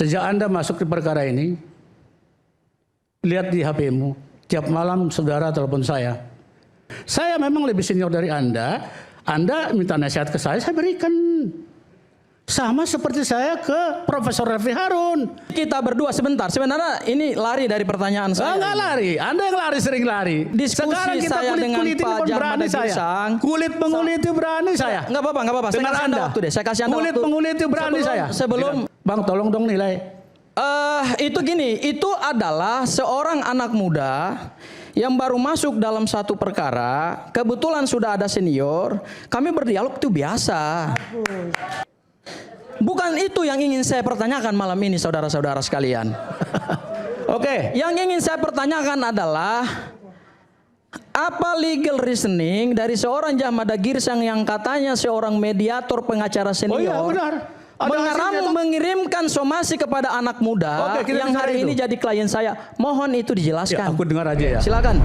Sejak Anda masuk di perkara ini, lihat di HP-mu, tiap malam saudara telepon saya. Saya memang lebih senior dari Anda minta nasihat ke saya berikan. Sama seperti saya ke Profesor Refli Harun. Kita berdua sebenarnya ini lari dari pertanyaan saya. Enggak lari, Anda yang lari sering lari. Diskusi sekarang kita saya dengan kulit-kulit Pak pun berani saya. Girsang. Kulit pengulit itu berani saya. Enggak apa-apa. Saya kasih Anda waktu deh. Saya kasih Anda kulit waktu. Pengulit itu berani saya. Sebelum Bang, tolong dong nilai. Itu gini, itu adalah seorang anak muda yang baru masuk dalam satu perkara, kebetulan sudah ada senior, kami berdialog itu biasa. Bukan itu yang ingin saya pertanyakan malam ini, saudara-saudara sekalian. Oke. Yang ingin saya pertanyakan adalah apa legal reasoning dari seorang Djamada Girsang yang katanya seorang mediator pengacara senior. Oh iya, benar. Mengirimkan somasi kepada anak muda yang hari ini jadi klien saya. Mohon itu dijelaskan. Ya, aku dengar aja ya. Silakan.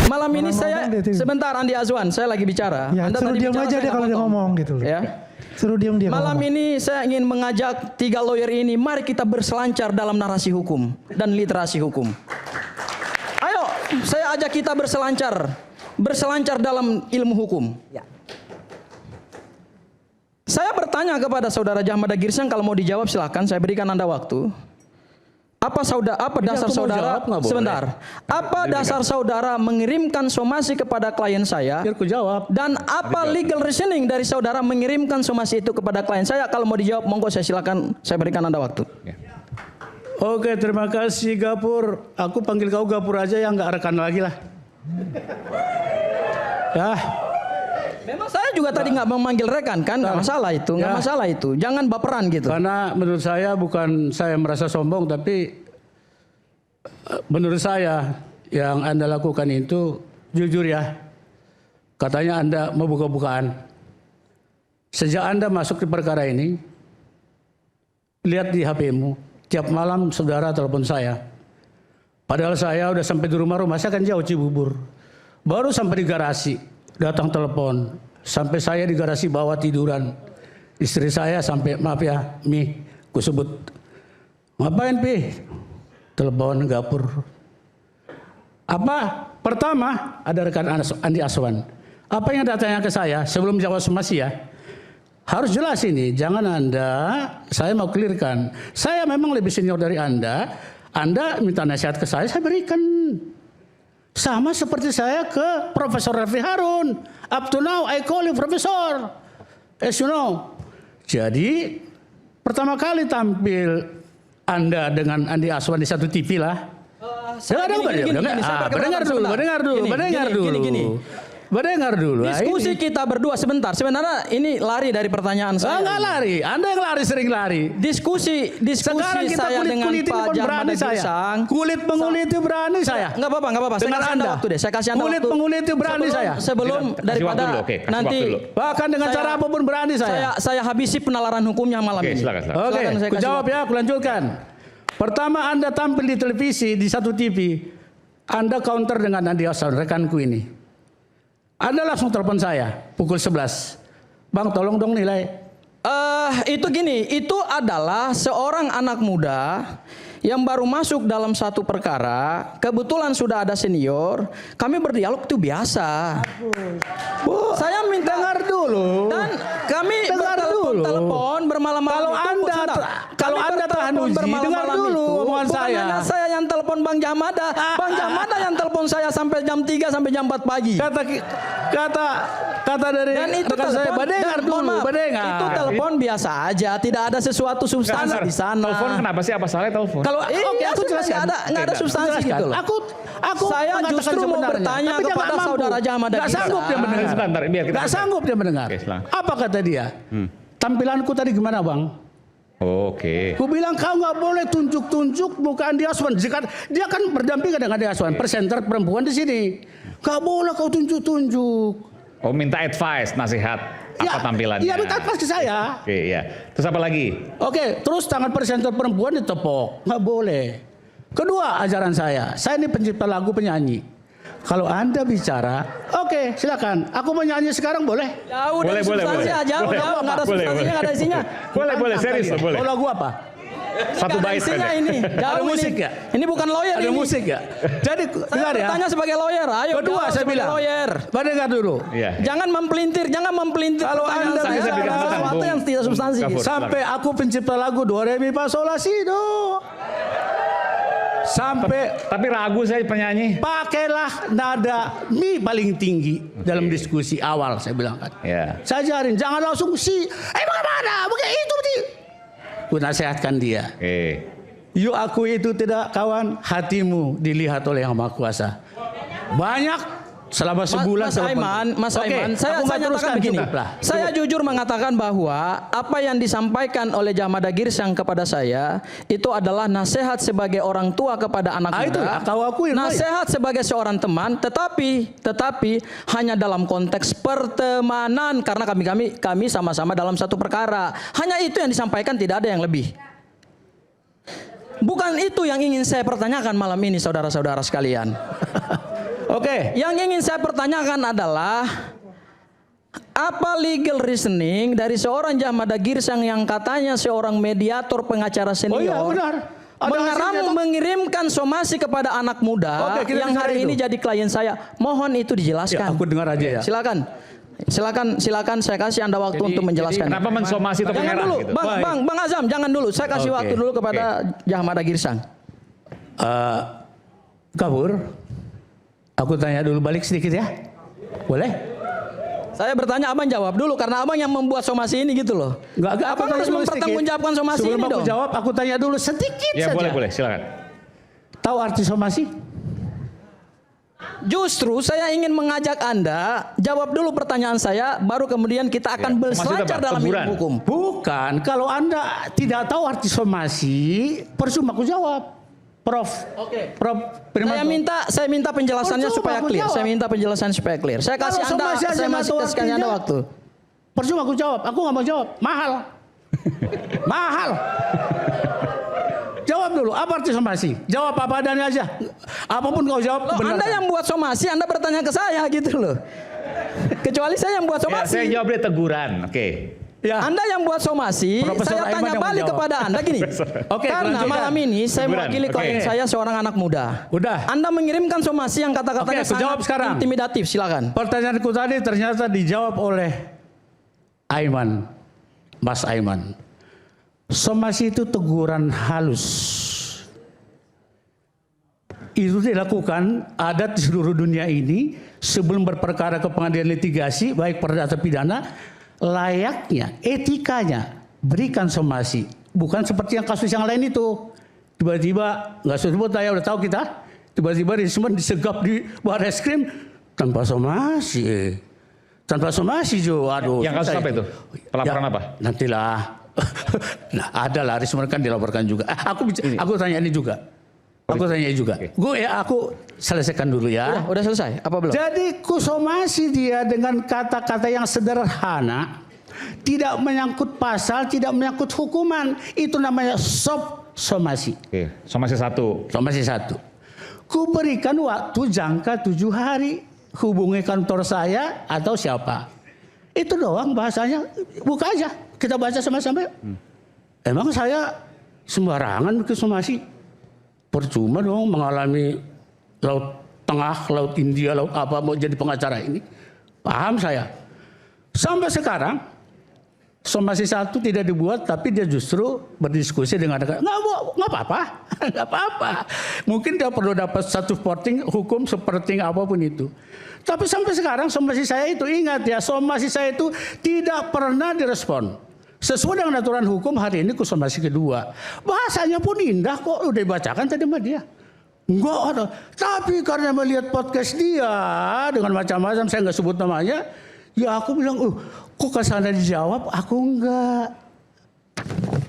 Malam ini saya sebentar Andi Azwan, saya lagi bicara. Ya, Anda suruh tadi diam bicara, aja deh kalau dia ngomong gitu loh. Ya. Suruh diam dia. Malam ini saya ingin mengajak 3 lawyer ini, mari kita berselancar dalam narasi hukum dan literasi hukum. Ayo, saya ajak kita berselancar dalam ilmu hukum. Ya. Saya bertanya kepada saudara Djamada Girsang, kalau mau dijawab silakan, saya berikan Anda waktu. Apa dasar saudara? Sebentar. Apa dasar saudara mengirimkan somasi kepada klien saya? Biar ku jawab. Dan apa legal reasoning dari saudara mengirimkan somasi itu kepada klien saya? Kalau mau dijawab, monggo saya silakan, saya berikan Anda waktu. Oke, terima kasih Gapur. Aku panggil kau Gapur aja yang nggak rekan lagi lah. Ya. Memang saya juga tadi nggak memanggil rekan kan, nggak masalah itu, nggak masalah itu. Jangan baperan gitu. Karena menurut saya bukan saya merasa sombong, tapi menurut saya yang Anda lakukan itu jujur ya. Katanya Anda mau buka-bukaan. Sejak Anda masuk di perkara ini, lihat di HP-mu, tiap malam saudara telepon saya. Padahal saya udah sampai di rumah saya kan jauh Cibubur. Baru sampai di garasi. Datang telepon, sampai saya di garasi bawah tiduran. Istri saya sampai, maaf ya, Mi, ku sebut. Ngapain, Pi? Telepon Gapur. Apa? Pertama, ada rekan Andi Azwan. Apa yang datangnya ke saya sebelum jawab somasi ya? Harus jelas ini, jangan saya mau clearkan. Saya memang lebih senior dari Anda minta nasihat ke saya berikan. Sama seperti saya ke Profesor Refli Harun. Up to now I call you Profesor. As you know. Jadi pertama kali tampil Anda dengan Andi Azwan di satu TV lah. Mendengar dulu. Diskusi kita berdua sebentar. Sebenarnya ini lari dari pertanyaan saya. Enggak lari. Anda yang lari sering lari. Diskusi sekarang kita saya dengan Pak Djamada Girsang. Kulit pengulit itu berani saya. Enggak apa-apa. Saya kasih Anda waktu deh. Saya kasih Anda waktu. Kulit pengulit itu berani saya. Sebelum daripada nanti bahkan dengan cara apapun berani saya. Saya habisi penalaran hukumnya malam ini. Oke, aku jawab ya, aku lanjutkan. Pertama Anda tampil di televisi di satu TV. Anda counter dengan Andi Azwan, rekanku ini. Anda langsung telepon saya pukul 11. Bang, tolong dong nilai. Itu gini, itu adalah seorang anak muda yang baru masuk dalam satu perkara, kebetulan sudah ada senior, kami berdialog itu biasa. Saya minta dengar dulu. Dan kami bertelepon bermalam-malam. Kalau Anda tahan uji, dengar dulu omongan saya. Bukan hanya saya yang telepon Bang Djamada. Bang Djamada yang telepon saya sampai jam 3 sampai jam 4 pagi. Kata dari rekan saya, dengar dulu. Itu telepon biasa aja, tidak ada sesuatu substansi di sana. Telepon kenapa sih, apa salahnya telepon? Kalau aku jelaskan, nggak ada substansi gitu loh. Saya justru mau bertanya kepada saudara Djamada Girsang. Nggak sanggup dia mendengar. Apa kata dia? Tampilanku tadi gimana, Bang? Oke. Ku bilang kau nggak boleh tunjuk-tunjuk muka Andi Azwan. Dia kan berdampingan dengan Andi Azwan, presenter perempuan di sini. Nggak boleh kau tunjuk-tunjuk. Oh, minta advice, nasihat apa tampilannya? Iya, minta advice ke saya. Oke, iya. Terus apa lagi? Oke, terus tangan presenter perempuan ditepok. Nggak boleh. Kedua, ajaran saya ini pencipta lagu, penyanyi. Kalau Anda bicara, oke, silakan. Aku mau nyanyi sekarang boleh? Jauh dari substansi aja, jauh, nggak ada substansinya, nggak ada isinya. Boleh, serius, boleh. Oh, lagu apa? Satu Nggak ada bait isinya pendek. ini. Ada Jauh musik ini. ya? Ini bukan lawyer Ada ini. musik ya? Jadi Saya dengar ya. bertanya sebagai lawyer. Ayo Kedua jawab saya sebagai bilang. lawyer. Dengar dulu. Iya. Jangan mempelintir Kalau pertanyaan Anda saya bisa berikan kesempatan, sesuatu Bung. yang tidak substansi. Gafur. Sampai aku pencipta lagu Do Re Mi Fa Sol La Si Do. Sampai Tapi ragu saya penyanyi. pakailah nada mi paling tinggi dalam diskusi awal saya bilang kan. Ya. Saya ajarin jangan langsung si bagaimana begitu itu. Ku nasihatkan dia. Oke. Yuk aku itu tidak kawan, hatimu dilihat oleh Yang Maha Kuasa. Banyak selama sebulan. Mas Aiman, saya nyatakan begini. Saya jujur mengatakan bahwa apa yang disampaikan oleh Jamada Girsang kepada saya itu adalah nasihat sebagai orang tua kepada anak muda. Itu kau akuin. Nasihat sebagai seorang teman, tetapi hanya dalam konteks pertemanan karena kami sama-sama dalam satu perkara. Hanya itu yang disampaikan, tidak ada yang lebih. Bukan itu yang ingin saya pertanyakan malam ini, saudara-saudara sekalian. Oke. Yang ingin saya pertanyakan adalah apa legal reasoning dari seorang Jamada Girsang yang katanya seorang mediator pengacara senior Oh iya benar. mengirimkan somasi kepada anak muda Oke, kita yang bicara hari itu. ini jadi klien saya. Mohon itu Ya, dijelaskan. aku dengar aja ya. Silakan saya kasih Anda waktu untuk menjelaskan. Kenapa mensomasi topi Jangan merah dulu, gitu? Bang Azam, jangan dulu. Saya kasih Oke. waktu dulu kepada Jamada Girsang. Gafur, aku tanya dulu balik sedikit ya. Boleh? Saya bertanya, abang jawab dulu karena abang yang membuat somasi ini gitu loh. Enggak, Abang harus mempertanggungjawabkan somasi Sebelum ini aku dong. jawab, aku tanya dulu sedikit Ya saja. boleh, silakan. Tahu arti somasi? Justru saya ingin mengajak Anda jawab dulu pertanyaan saya, baru kemudian kita akan Ya, berselancar maksudnya apa? dalam Teguran? ilmu hukum. Bukan, kalau Anda tidak tahu arti somasi, percuma aku jawab. Prof. Oke. Prof. Primanto. Saya minta penjelasannya Percuma supaya aku clear. jawab. Saya minta penjelasannya supaya clear. Saya Kalau kasih Anda, somasi aja saya nggak masih tahu kasih Anda artinya. waktu. Percuma aku jawab, aku nggak mau jawab. Mahal. Mahal. Jawab dulu, apa arti somasi? Jawab apa adanya aja. Apapun kau jawab, Loh, benar. Anda yang buat somasi, Anda bertanya ke saya gitu loh. Kecuali saya yang buat Ya, saya somasi. jawab dia teguran. Oke. Ya. Anda yang buat somasi, Profesor saya Aiman tanya yang balik menjawab. kepada Anda gini. Oke, Karena lanjutkan. malam ini saya Teguran, mewakili oke. klien saya seorang anak muda. Udah. Anda mengirimkan somasi yang kata-katanya Oke, aku jawab sangat sekarang. intimidatif. Silakan. Pertanyaanku tadi ternyata dijawab oleh Aiman, Mas Aiman. Somasi itu teguran halus. Itu dilakukan adat di seluruh dunia ini sebelum berperkara ke pengadilan litigasi, baik perdata pidana, layaknya, etikanya berikan somasi. Bukan seperti yang kasus yang lain itu. Tiba-tiba, nggak sebut saya udah tahu kita, tiba-tiba Risman disegap di Barreskrim tanpa somasi. Tanpa somasi Jo, aduh. Yang kasus susah apa itu? Pelaporan Ya, apa? Nantilah. Nah, ada lah Risman kan dilaporkan juga. Aku tanya ini juga. Aku tanya juga. Oke. Aku selesaikan dulu ya. Udah selesai? Apa belum? Jadi kusomasi dia dengan kata-kata yang sederhana, tidak menyangkut pasal, tidak menyangkut hukuman. Itu namanya somasi. Oke. Somasi 1. Somasi 1. Ku berikan waktu jangka 7 hari. Hubungi kantor saya atau siapa. Itu doang bahasanya. Buka aja. Kita baca sama-sama. Emang saya sembarangan bikin somasi? Percuma dong mengalami laut tengah, laut India, laut apa mau jadi pengacara ini. Paham saya. Sampai sekarang somasi 1 tidak dibuat, tapi dia justru berdiskusi dengan nggak apa-apa, nggak apa-apa. Mungkin dia perlu dapat satu supporting hukum seperti apapun itu. Tapi sampai sekarang somasi saya itu, ingat ya, somasi saya itu tidak pernah direspon. Sesuai dengan aturan hukum hari ini somasi kedua. Bahasanya pun indah kok, udah dibacakan tadi sama dia. Enggak ada. Tapi karena melihat podcast dia dengan macam-macam, saya nggak sebut namanya, ya aku bilang, kok kesana dijawab, aku enggak.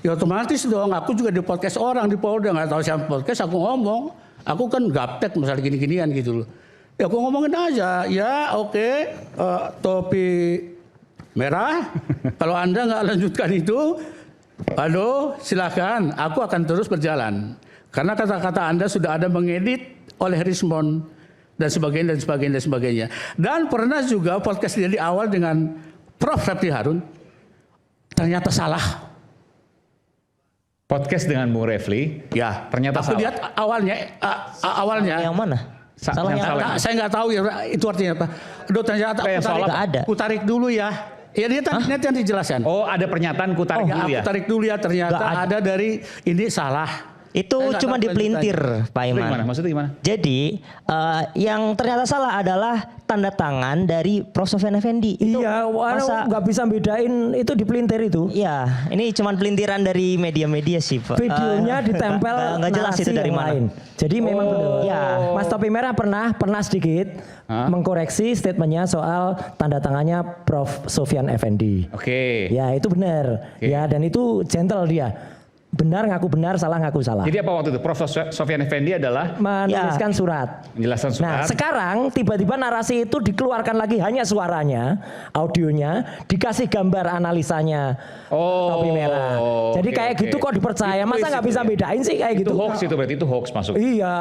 Ya otomatis dong, aku juga di podcast orang di Polda, nggak tahu siapa podcast, aku ngomong. Aku kan gaptek masalah gini-ginian gitu loh. Ya aku ngomongin aja, ya oke, topi merah. Kalau Anda nggak lanjutkan itu, aduh silakan, aku akan terus berjalan. Karena kata-kata Anda sudah ada mengedit oleh Rismon dan sebagainya dan sebagainya dan sebagainya. Dan pernah juga podcast dia di awal dengan Prof. Refli Harun, ternyata salah. podcast dengan Bung Refli. Ya. Ternyata aku salah. lihat awalnya. Yang mana? Salahnya yang apa? salah. Saya nggak tahu ya itu artinya apa. Udah ternyata Kayak aku soal tarik, apa? Ada. aku tarik dulu ya. Ya dia tadi nanti yang dijelaskan. Oh, ada pernyataan ku tarik dulu Aku ya. tarik dulu ya ternyata Nggak ada dari ini salah. Itu Saya nggak cuma tahu dipelintir, Pak Itu gimana? Iman. Maksudnya gimana? Jadi yang ternyata salah adalah tanda tangan dari Prof. Sofyan Effendi. Itu Iya, masa nggak bisa bedain itu di pelintir itu. Iya, ini cuma pelintiran dari media-media sih, Pak. Videonya ditempel nggak jelas narasi itu dari yang mana. lain. Jadi memang benar. Iya. Mas Topi Merah pernah sedikit mengkoreksi statementnya soal tanda tangannya Prof. Sofyan Effendi. Oke. Ya itu benar. Oke. Ya dan itu gentle dia. Benar ngaku benar, salah ngaku salah. Jadi apa waktu itu? Prof. Sofyan Effendi adalah Menuliskan surat. menjelaskan Nah surat. sekarang tiba-tiba narasi itu dikeluarkan lagi hanya suaranya, audionya, dikasih gambar analisanya Topi Merah. Jadi oke, kayak oke. gitu kok dipercaya. Itu Masa nggak bisa ya? bedain sih kayak Itu gitu? hoax itu berarti itu hoax masuk. Iya,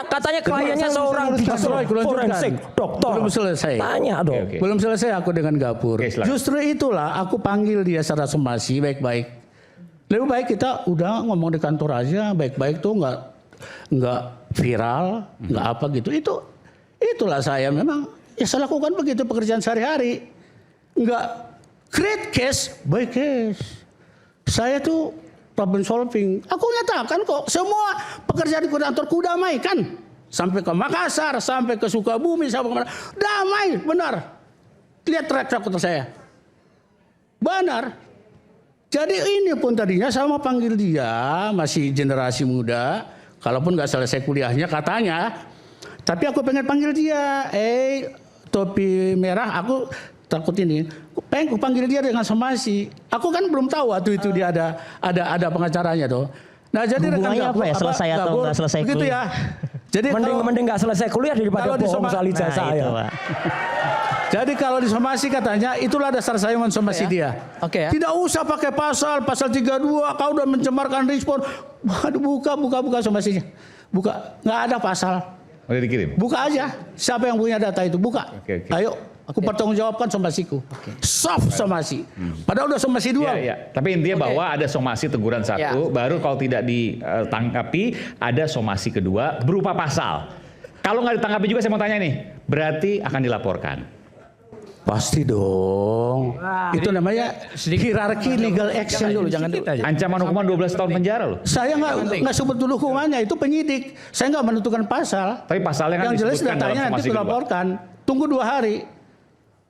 katanya kliennya seorang forensik dokter. Belum selesai. Tanya dong. Oke. Belum selesai aku dengan Gapur. Oke, silakan. Justru itulah aku panggil dia secara somasi baik-baik. Lebih baik kita udah ngomong di kantor aja baik-baik tuh nggak viral, nggak apa gitu. Itulah saya memang ya saya lakukan begitu pekerjaan sehari-hari. Nggak create case by case. Saya tuh problem solving. Aku nyatakan kok semua pekerjaan di kantorku damai kan. Sampai ke Makassar, sampai ke Sukabumi, sampai kemana. Damai, benar. Lihat track record saya. Benar. Jadi ini pun tadinya saya mau panggil dia, masih generasi muda. Kalaupun nggak selesai kuliahnya katanya. Tapi aku pengen panggil dia. Topi Merah, aku takut ini. Pengen aku panggil dia dengan somasi. Aku kan belum tahu waktu itu dia ada pengacaranya tuh. Nah jadi Hubungannya apa ya? Selesai atau nggak selesai begitu kuliah? ya. Jadi Mending nggak selesai kuliah daripada kalau di bohong soal ijazah itu, ya. Pak. Jadi kalau disomasi katanya itulah dasar saya mensomasi dia. Oke ya. Tidak usah pakai pasal 32 kau udah mencemarkan respon. Waduh, buka somasinya. Buka, nggak ada pasal. Udah dikirim. Buka aja. Siapa yang punya data itu buka. Oke. Ayo, aku pertanggungjawabkan somasiku. Soft somasi. Padahal udah somasi dua. Ya, ya. Tapi intinya bahwa ada somasi teguran satu, baru kalau tidak ditangkapi ada somasi kedua berupa pasal. Kalau nggak ditangkapi juga saya mau tanya nih, berarti akan dilaporkan. Pasti dong. Itu namanya hierarki legal action dulu, jangan dulu. Ancaman hukuman 12 tahun penjara loh. Saya nggak sebut dulu hukumannya, itu penyidik. Saya nggak menentukan pasal. Tapi pasalnya kan Yang jelas disebutkan dalam datanya nanti somasi kedua. dilaporkan. Tunggu 2 hari.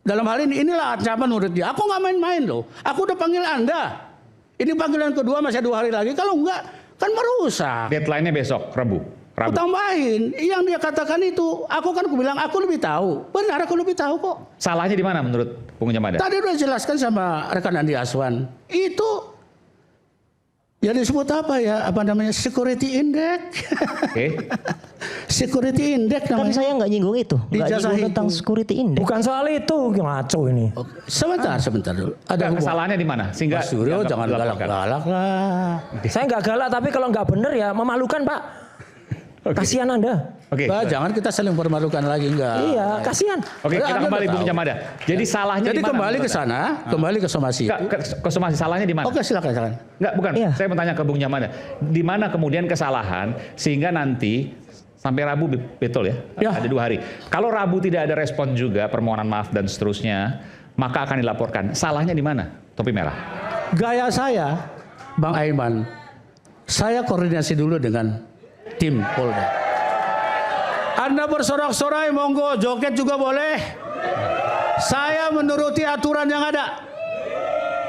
Dalam hal ini, inilah ancaman menurut dia. Aku nggak main-main loh. Aku udah panggil Anda. Ini panggilan kedua masih 2 hari lagi. Kalau enggak, kan merusak. Deadline-nya besok, Rabu. Aku tambahin, yang dia katakan itu, aku kan bilang aku lebih tahu. Benar, aku lebih tahu kok. Salahnya di mana menurut Bung Jamada? Tadi udah jelaskan sama rekan Andi Aswan. Itu ya disebut apa ya? Apa namanya? Security index. Oke. Security index Kan namanya. saya nggak nyinggung itu. Nggak Ijazah nyinggung tentang itu. security index. Bukan soal itu, ngaco ini. Sebentar dulu. Ada hubungan. Kesalahannya di mana? Sehingga Mas Suryo dianggap jangan dilaporkan. galak-galak lah. Saya nggak galak, tapi kalau nggak bener ya memalukan Pak. Kasihan Anda. Oke. Bah, jangan kita saling mempermalukan lagi enggak. Iya, kasihan. Oke, kita Anda kembali udah Bung tahu. Jamada. Jadi salahnya Jadi di mana? kembali ke menurut Anda? sana, kembali ke somasi Enggak, itu. ke somasi salahnya di mana? Oke, silakan. Enggak, bukan. Iya. Saya mau tanya ke Bung Jamada. Di mana kemudian kesalahan sehingga nanti sampai Rabu betul ya? Ya. Ada 2 hari. Kalau Rabu tidak ada respon juga, permohonan maaf dan seterusnya, maka akan dilaporkan. Salahnya di mana? Topi Merah. Gaya saya, Bang Aiman, saya koordinasi dulu dengan tim Polda. Anda bersorak-sorai, monggo, joget juga boleh. Saya menuruti aturan yang ada.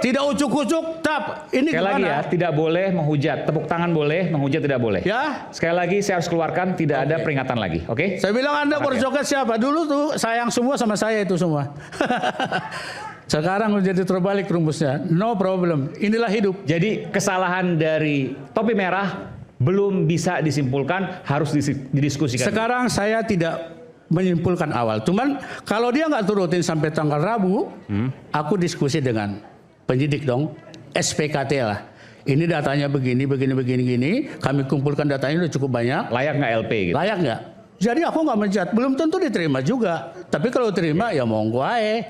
Tidak ucuk-ucuk, tap. Ini Sekali lagi gimana? ya, tidak boleh menghujat. Tepuk tangan boleh, menghujat tidak boleh. Ya. Sekali lagi saya harus keluarkan, tidak ada peringatan lagi. Oke? Saya bilang Anda berjoget siapa? Dulu tuh sayang semua sama saya itu semua. Sekarang menjadi terbalik rumusnya. No problem. Inilah hidup. Jadi kesalahan dari Topi Merah belum bisa disimpulkan, harus didiskusikan. Sekarang saya tidak menyimpulkan awal. Cuman kalau dia nggak turutin sampai tanggal Rabu, aku diskusi dengan penyidik dong, SPKT lah. Ini datanya begini. Kami kumpulkan datanya udah cukup banyak. Layak nggak LP gitu? Layak nggak? Jadi aku nggak menjat. Belum tentu diterima juga. Tapi kalau terima ya monggo ae.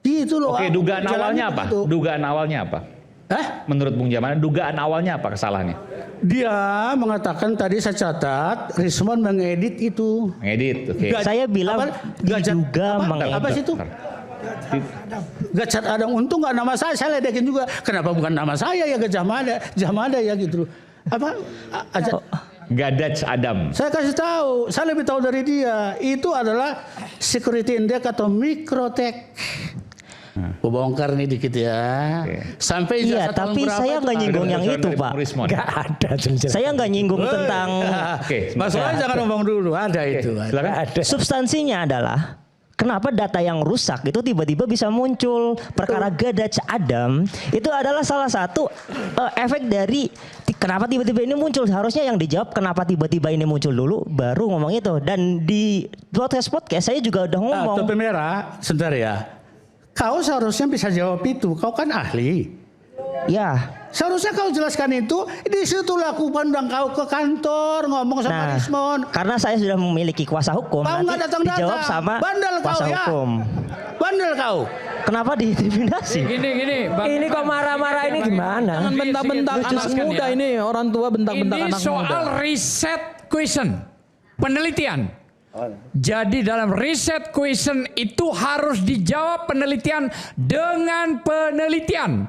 Gitu loh. Oke, aku dugaan jalannya awalnya apa? begitu. Dugaan awalnya apa? Hah? Menurut Bung Jamal, dugaan awalnya apa kesalahannya? Dia mengatakan tadi saya catat, Rismond mengedit itu. Mengedit, oke. Saya bilang diduga mengedit. Apa sih itu? Gajah Adam, untung nggak nama saya ledekin juga. Kenapa bukan nama saya ya Gajah Mada ya gitu. Apa? Gadaj Adam. Saya kasih tahu, saya lebih tahu dari dia. Itu adalah security index atau mikrotek. Bongkar nih dikit ya. Sampai Iya, ijazah tahun tapi berapa saya itu? nggak nyinggung yang itu, Pak. Nggak ada jelas. Saya nggak nyinggung tentang Oke, Masalahnya jangan ngomong dulu, ada itu. silakan. Ada. substansinya adalah kenapa data yang rusak itu tiba-tiba bisa muncul. Perkara Gadaj Adam itu adalah salah satu efek dari kenapa tiba-tiba ini muncul. Harusnya yang dijawab kenapa tiba-tiba ini muncul dulu, baru ngomong itu. Dan di podcast saya juga udah ngomong. Topi merah, sebentar ya. Kau seharusnya bisa jawab itu. Kau kan ahli. Ya. Seharusnya kau jelaskan itu. Di situlah aku pandang kau ke kantor ngomong sama Nah, Rismond. karena saya sudah memiliki kuasa hukum, Kau nanti nggak datang-datang. dijawab sama Bandel kau kuasa ya. hukum. Bandel kau. Kenapa diintimidasi? Gini, Bang Ini kok marah-marah ini gimana? Jangan bentak-bentak Lucu anak sekali muda ya. ini, orang tua bentak-bentak Ini anak muda. soal riset question, penelitian. Jadi dalam riset question itu harus dijawab penelitian dengan penelitian.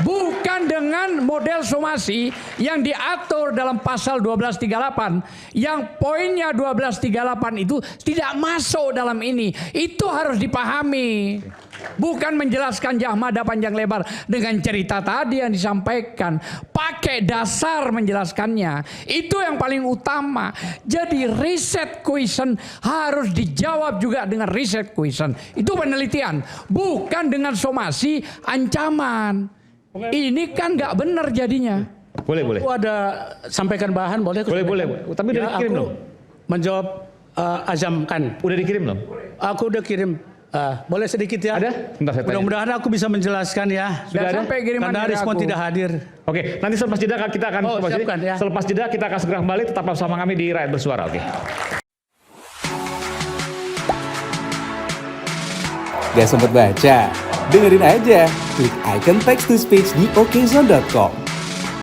Bukan dengan model somasi yang diatur dalam pasal 1238. Yang poinnya 1238 itu tidak masuk dalam ini. Itu harus dipahami. Bukan menjelaskan Jahmada panjang lebar dengan cerita tadi yang disampaikan. Pakai dasar menjelaskannya. Itu yang paling utama. Jadi riset question harus dijawab juga dengan riset question. Itu penelitian. Bukan dengan somasi ancaman. Ini kan nggak benar jadinya. Boleh. Aku ada sampaikan bahan, boleh? aku Boleh. sampaikan? Tapi udah dikirim aku belum? menjawab Azam kan. Udah dikirim belum? Aku udah kirim. Boleh sedikit ya? Ada? Bentar, saya tanya. Mudah-mudahan aku bisa menjelaskan ya. Sudah ada? Sampai kiriman Karena dari Rismond aku. tidak hadir. Oke, nanti selepas jeda kita akan siapkan ya. Selepas jeda kita akan segera kembali, tetap bersama kami di Rakyat Bersuara. Oke. Gak sempet baca? Dengerin aja, klik icon text to speech di okezone.com.